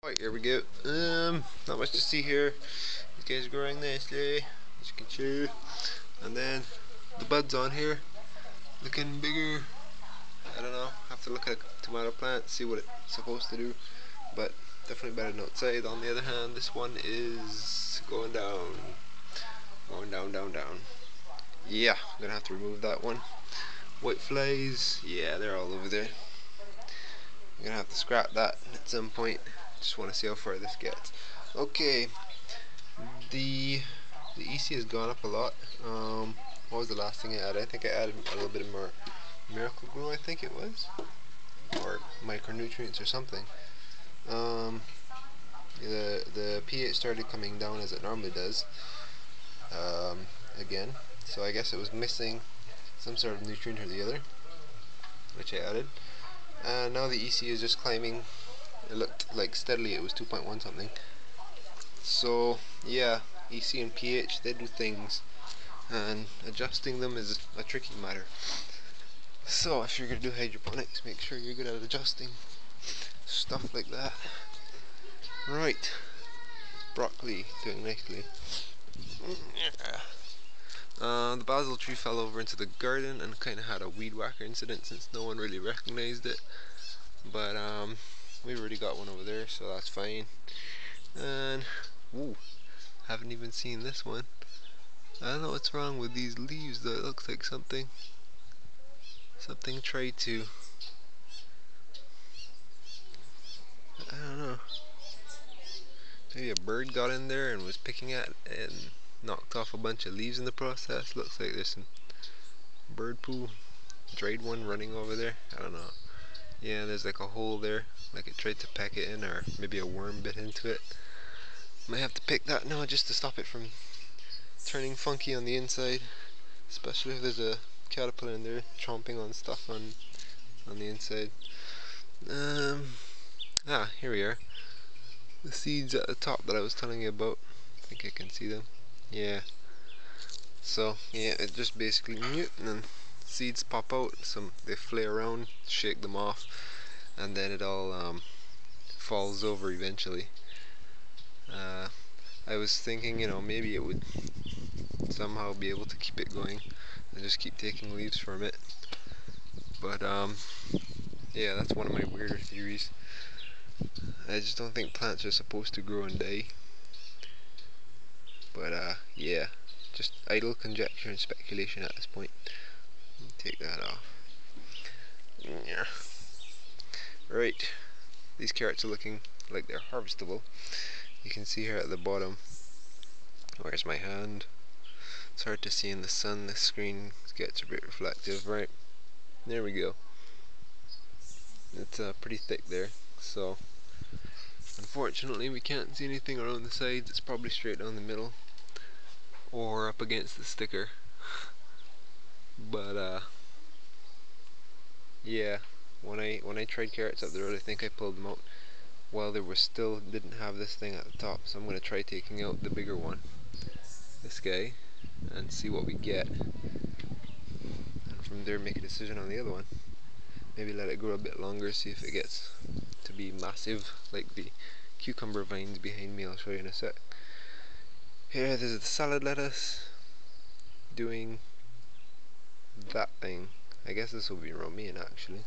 Right, here we go. Not much to see here. These guys are growing nicely, as you can see. And then the buds on here, looking bigger. I don't know. Have to look at a tomato plant, see what it's supposed to do. But definitely better than outside. On the other hand, this one is going down, down. Yeah, I'm gonna have to remove that one. White flies, yeah, they're all over there. I'm gonna have to scrap that at some point. Just want to see how far this gets. Okay, the EC has gone up a lot. What was the last thing I added? I think I added a little bit more Miracle Grow, I think it was, or micronutrients or something. The pH started coming down as it normally does again, so I guess it was missing some sort of nutrient or the other, which I added. And now the EC is just climbing. It looked like steadily it was 2.1 something. So yeah, EC and pH, they do things, and adjusting them is a tricky matter. So if you're going to do hydroponics, make sure you're good at adjusting stuff like that. Right, broccoli doing nicely. The basil tree fell over into the garden and kind of had a weed whacker incident since no one really recognized it. But we've already got one over there, so that's fine. And ooh, haven't even seen this one. I don't know what's wrong with these leaves though. It looks like something tried to, I don't know, maybe a bird got in there and was picking at it and knocked off a bunch of leaves in the process. Looks like there's some bird poo, dried one running over there. I don't know. Yeah, there's like a hole there, like it tried to peck it in, or maybe a worm bit into it. Might have to pick that now just to stop it from turning funky on the inside, especially if there's a caterpillar in there chomping on stuff on the inside. Here we are. The seeds at the top that I was telling you about. I think I can see them. Yeah. So yeah, it just basically and then seeds pop out. They flare around, shake them off, and then it all falls over eventually. I was thinking, maybe it would somehow be able to keep it going and just keep taking leaves from it. But yeah, that's one of my weirder theories. I just don't think plants are supposed to grow and die. But yeah, just idle conjecture and speculation at this point. Take that off. Yeah. Right, these carrots are looking like they're harvestable. You can see here at the bottom. Where's my hand? It's hard to see in the sun. The screen gets a bit reflective. Right, there we go. It's pretty thick there. So unfortunately, we can't see anything around the sides. It's probably straight down the middle or up against the sticker. But yeah, when I tried carrots up the road, I think I pulled them out while they were still didn't have this thing at the top. So I'm gonna try taking out the bigger one, this guy, and see what we get, and from there make a decision on the other one. Maybe let it grow a bit longer, see if it gets to be massive like the cucumber vines behind me. I'll show you in a sec. Here, this is the salad lettuce doing that thing. I guess this will be romaine actually.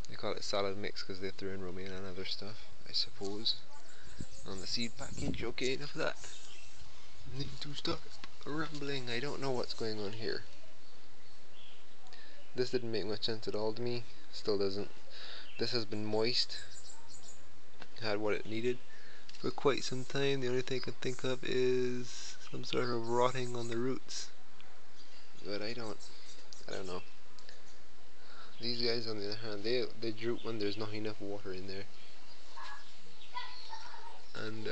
They call it salad mix because they threw in romaine and other stuff, I suppose, on the seed package. Okay, enough of that. Need to stop rambling. I don't know what's going on here. This didn't make much sense at all to me. Still doesn't. This has been moist. Had what it needed for quite some time. The only thing I can think of is some sort of rotting on the roots. But I don't know. These guys, on the other hand, they droop when there's not enough water in there, and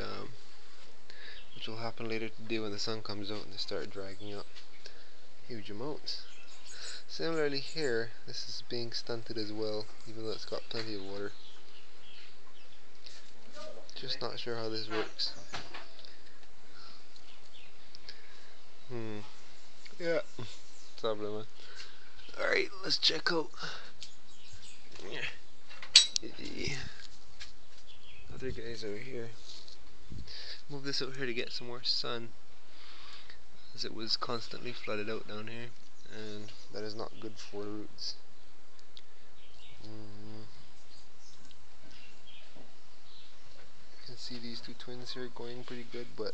which will happen later today when the sun comes out and they start dragging up huge amounts. Similarly here, this is being stunted as well, even though it's got plenty of water. Just not sure how this works. Yeah, problema. Alright, let's check out. other guys out here. Move this out here to get some more sun, as it was constantly flooded out down here, and that is not good for the roots. You can see these two twins here going pretty good, but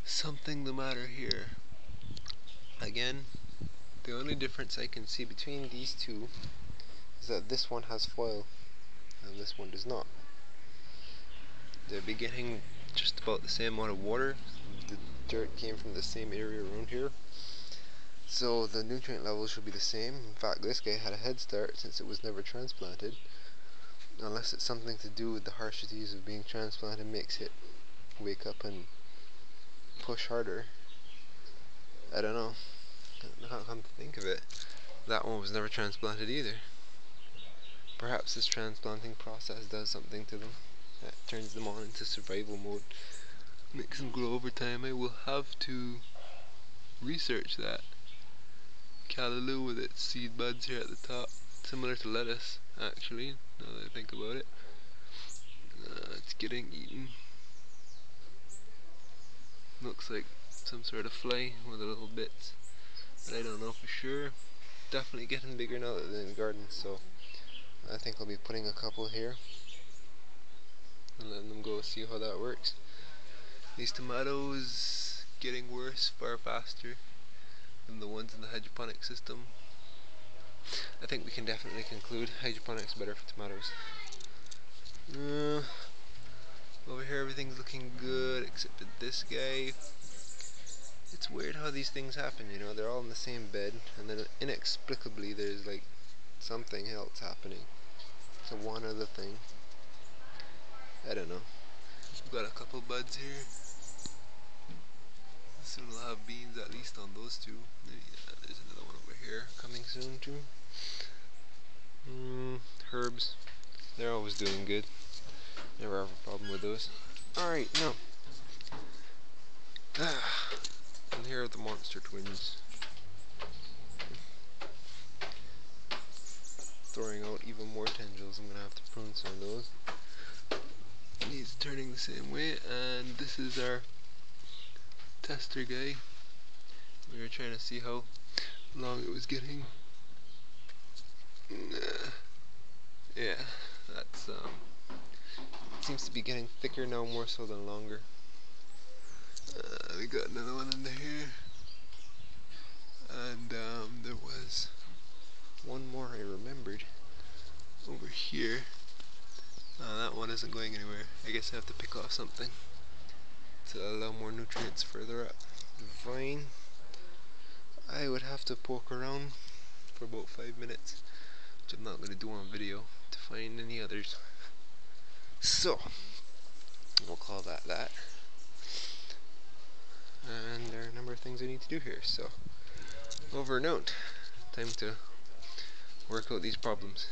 something the matter here. Again, the only difference I can see between these two is that this one has foil and this one does not. They'll be getting just about the same amount of water. The dirt came from the same area around here, so the nutrient levels should be the same. In fact, this guy had a head start since it was never transplanted, unless it's something to do with the harshities of being transplanted makes it wake up and push harder. I don't know. Come to think of it, that one was never transplanted either. Perhaps this transplanting process does something to them. That turns them on into survival mode, makes them grow over time. I will have to research that. Callaloo with its seed buds here at the top, similar to lettuce actually, now that I think about it. It's getting eaten. Looks like some sort of fly with a little bits, but I don't know for sure. Definitely getting bigger now that they're in the garden, so I think I'll be putting a couple here and letting them go, see how that works. These tomatoes getting worse far faster than the ones in the hydroponic system. I think we can definitely conclude hydroponics better for tomatoes. Over here everything's looking good except for this guy. It's weird how these things happen, you know, they're all in the same bed and then inexplicably there's like something else happening. So one other thing. I don't know. We've got a couple buds here. Soon we'll have beans at least on those two. There's another one over here coming soon too. Herbs. They're always doing good. Never have a problem with those. Alright, now. And here are the monster twins. Throwing out even more tendrils. I'm going to have to prune some of those. He's turning the same way, and this is our tester guy. We were trying to see how long it was getting. Yeah, that's it seems to be getting thicker now, more so than longer. We got another one in here, and there was one more I remembered over here. That one isn't going anywhere. I guess I have to pick off something to allow more nutrients further up the vine. I would have to poke around for about 5 minutes, which I'm not going to do on video, to find any others. So, we'll call that that. And there are a number of things I need to do here, so over and out. Time to work out these problems.